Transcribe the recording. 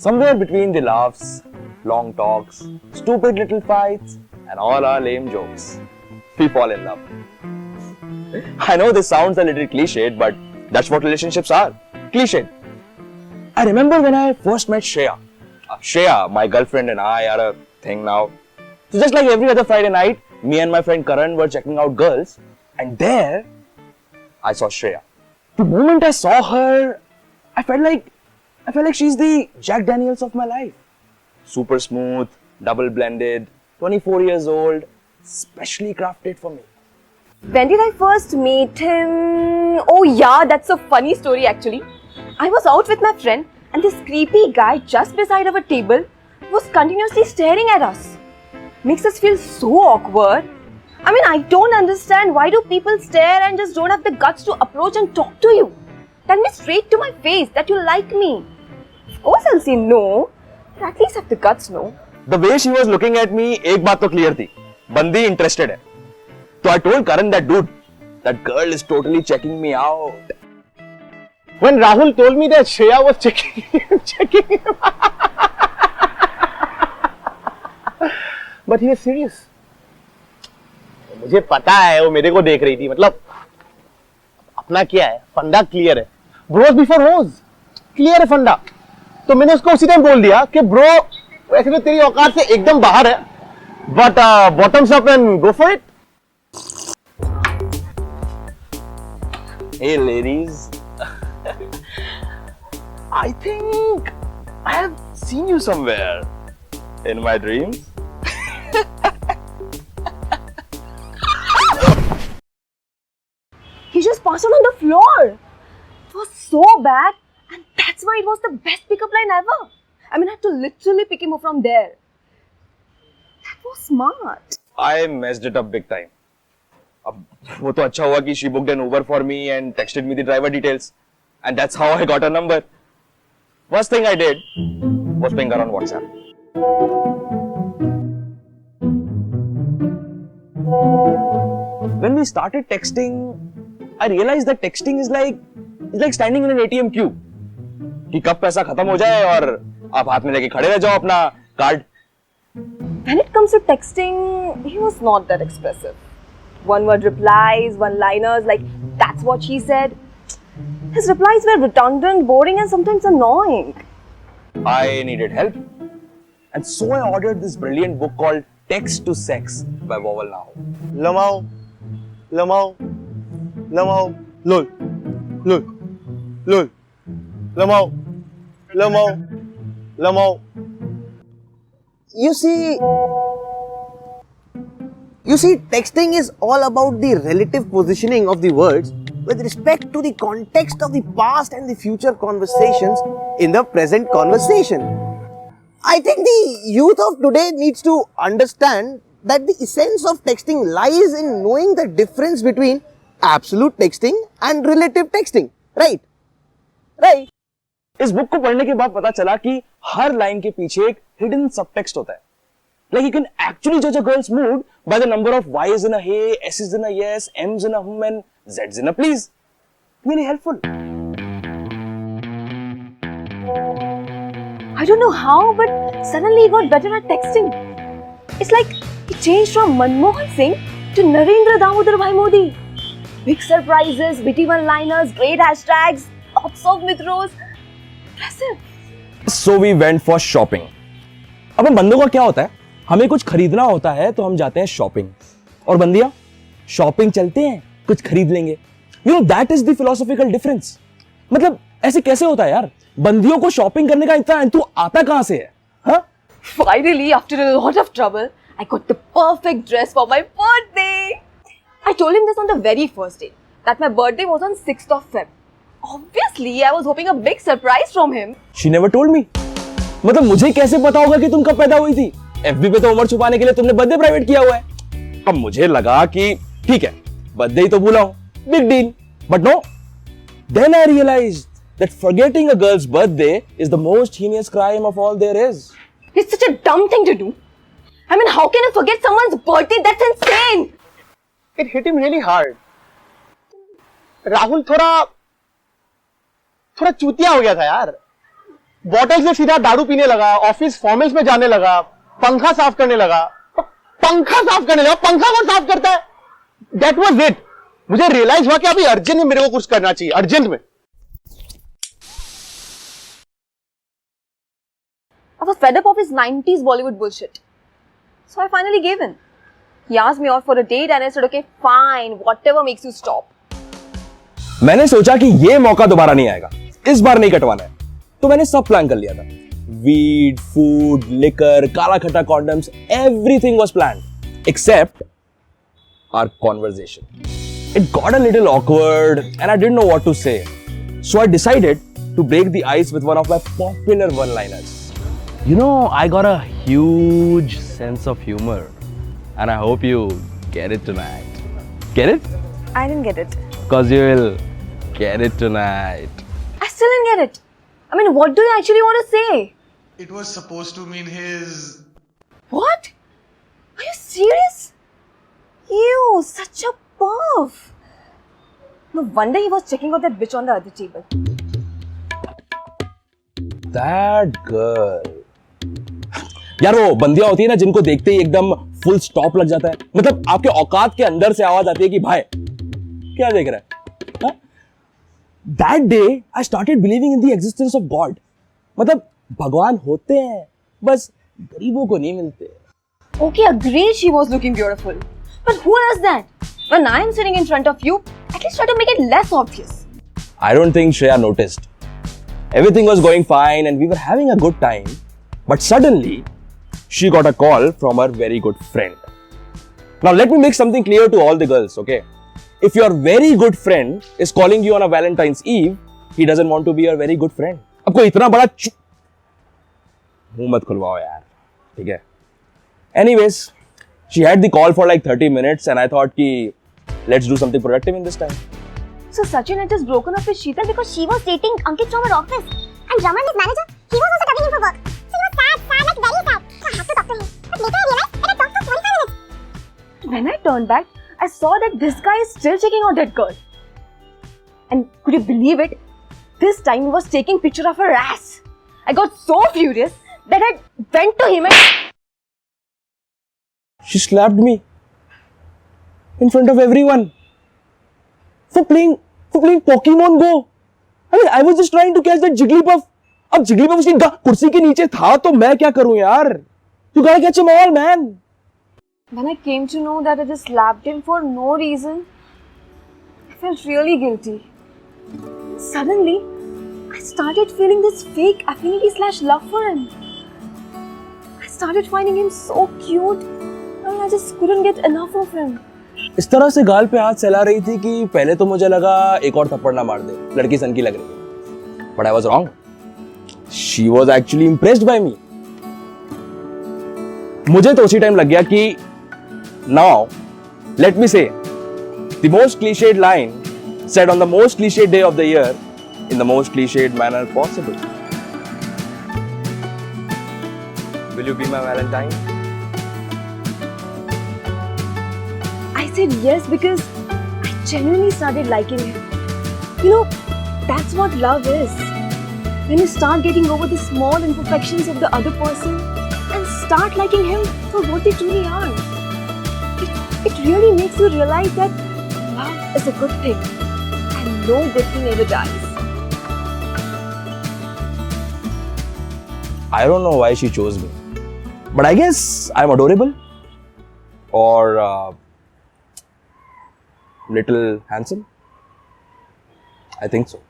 Somewhere between the laughs, long talks, stupid little fights, and all our lame jokes, we fall in love. I know this sounds a little cliched, but that's what relationships are. Cliched. I remember when I first met Shreya. Shreya, my girlfriend, and I are a thing now. So just like every other Friday night, me and my friend Karan were checking out girls, and there I saw Shreya. The moment I saw her, I felt like she's the Jack Daniels of my life. Super smooth, double blended, 24 years old, specially crafted for me. When did I first meet him? Oh yeah, that's a funny story actually. I was out with my friend and this creepy guy just beside our table was continuously staring at us. Makes us feel so awkward. I mean, I don't understand why do people stare and just don't have the guts to approach and talk to you. Tell me straight to my face that you like me. Of course I'll say no, but at least have the guts, no? The way she was looking at me, एक बात तो clear थी. बंदी interested है. So I told Karan that dude, that girl is totally checking me out. When Rahul told me that Shreya was checking him, but he was serious. मुझे पता है वो मेरे को देख रही थी, मतलब अपना क्या है, फंडा क्लियर है. Bros before hoes, क्लियर है फंडा. तो मैंने उसको उसी टाइम बोल दिया कि ब्रो वैसे तो तेरी औकात से एकदम बाहर है, but bottoms up and go for it. Hey ladies, I think I have seen you somewhere in my dreams. He just passed out on the floor. It was so bad, and that's why it was the best pickup line ever. I mean, I had to literally pick him up from there. That was smart. I messed it up big time. अब वो तो अच्छा हुआ कि she booked an Uber for me and texted me the driver details, and that's how I got her number. First thing I did was ping her on WhatsApp. When we started texting, I realized that texting is like standing in an ATM queue. कि कब पैसा खत्म हो जाए और आप हाथ में लेके खड़े रह जाओ अपना card. When it comes to texting, he was not that expressive. One-word replies, one-liners, like that's what she said. His replies were redundant, boring, and sometimes annoying. I needed help, and so I ordered this brilliant book called Text to Sex by Vowel Now. Lamau, lamau, lamau, lol, lol, lol, lamau, lamau, lamau. You see, texting is all about the relative positioning of the words with respect to the context of the past and the future conversations in the present conversation. I think the youth of today needs to understand that the essence of texting lies in knowing the difference between absolute texting and relative texting. Right? Right? इस book को पढ़ने के बाद पता चला कि हर line के पीछे एक हिडन सबटेक्स्ट होता है. Like you can actually judge a girl's mood by the number of Y's in a hey, S's in a yes, M's in a and Z's in a please. Really helpful. I don't know how, but suddenly he got better at texting. It's like he changed from Manmohan Singh to Narendra Damodar Bhai Modi. Big surprises, witty one-liners, great hashtags, lots of mitros. Impressive. So we went for shopping. अब हम बंदों का क्या होता है? हमें कुछ खरीदना होता है तो हम जाते हैं शॉपिंग. और बंदियां शॉपिंग चलते हैं, कुछ खरीद लेंगे. You know that is the philosophical difference. मतलब ऐसे कैसे होता है यार? बंदियों को शॉपिंग करने का इतना एंथु आता कहां से है? हाँ? Finally, after a lot of trouble, I got the perfect dress for my birthday. I told him this on the very first day, that my birthday was on 6th of Feb. Obviously, I was hoping a big surprise from him. She never told me. मतलब मुझे कैसे पता होगा कि तुम कब पैदा हुई थी? FB पे तो उम्र छुपाने के लिए तुमने बर्थडे प्राइवेट किया हुआ है. अब मुझे लगा कि ठीक है, बर्थडे ही तो भूला हूं, big deal. But no. Then I realized that forgetting a girl's birthday is the most heinous crime of all there is. It's such a dumb thing to do. I mean, how can I forget someone's birthday? That's insane. It hit him really hard. Rahul थोड़ा चूतिया हो गया था यार. Bottle से सीधा दारू पीने लगा, ऑफिस फॉर्मल्स में जाने लगा, पंखा साफ करने लगा। पंखा कौन साफ करता है? That was it. मुझे रियलाइज हुआ कि अभी अर्जेंट में मेरे को कुछ करना चाहिए, अर्जेंट में। I was fed up of his 90s Bollywood bullshit. So I finally gave in. He asked me out for a date and I said, okay, fine, whatever makes you stop. मैंने सोचा कि ये मौका दोबारा नहीं आएगा, इस बार नहीं कटवाना है, तो मैंने सब प्लान कर लिया था। वीड, फूड, लिकर, काला खट्टा condoms, everything was planned except our conversation. It got a little awkward and I didn't know what to say. So I decided to break the ice with one of my popular one-liners. You know, I got a huge sense of humor and I hope you get it tonight. Get it? I didn't get it. Because you will get it tonight. I still didn't get it. I mean, what do you actually want to say? It was supposed to mean his. What? Are you serious? You, such a perv. No wonder he was checking out that bitch on the other table. That girl. यार वो बंदियां होती है ना जिनको देखते ही एकदम full stop लग जाता है, मतलब आपके औकात के अंदर से आवाज आती है कि भाई क्या देख रहा है। That day I started believing in the existence of God. मतलब भगवान होते हैं, बस गरीबों को नहीं मिलते। Okay, agreed she was looking beautiful. But who does that? When I am sitting in front of you, at least try to make it less obvious. I don't think Shreya noticed. Everything was going fine and we were having a good time. But suddenly, she got a call from her very good friend. Now let me make something clear to all the girls, okay? If your very good friend is calling you on a Valentine's Eve, he doesn't want to be your very good friend. अब कोई इतना बड़ा मुंह मत खुलवाओ यार, ठीक है? Anyways, she had the call for like 30 minutes and I thought ki let's do something productive in this time. So Sachin had just broken up with Sheetal because she was dating Ankit from her office. And Raman, his manager, he was also covering him for work. So he was sad, like very sad. So I had to talk to him. But later I realized that I talked for 45 minutes. When I turned back, I saw that this guy is still checking out that girl. And could you believe it? This time he was taking picture of her ass. I got so furious that I went to him and She slapped me in front of everyone for playing Pokemon Go. I mean, I was just trying to catch that Jigglypuff. अब Jigglypuff उसकी कुर्सी के नीचे था तो मैं क्या करूं यार? You gotta catch him all, man. when I came to know that I just slapped him for no reason, I felt really guilty. Suddenly, I started feeling this fake affinity/love for him. I started finding him so cute. I just couldn't get enough of him. इस तरह से गाल पे हाथ सहला रही थी कि पहले तो मुझे लगा एक और थप्पड़ ना मार दे, लड़की सन की लग रही है। But I was wrong. She was actually impressed by me. मुझे तो उसी टाइम लग गया कि now, let me say, the most cliched line said on the most cliched day of the year in the most cliched manner possible. Will you be my Valentine? I said yes because I genuinely started liking him. You know, that's what love is. When you start getting over the small imperfections of the other person and start liking him for what they truly are. It really makes you realize that love is a good thing and no good thing ever dies. I don't know why she chose me, but I guess I'm adorable or little handsome. I think so.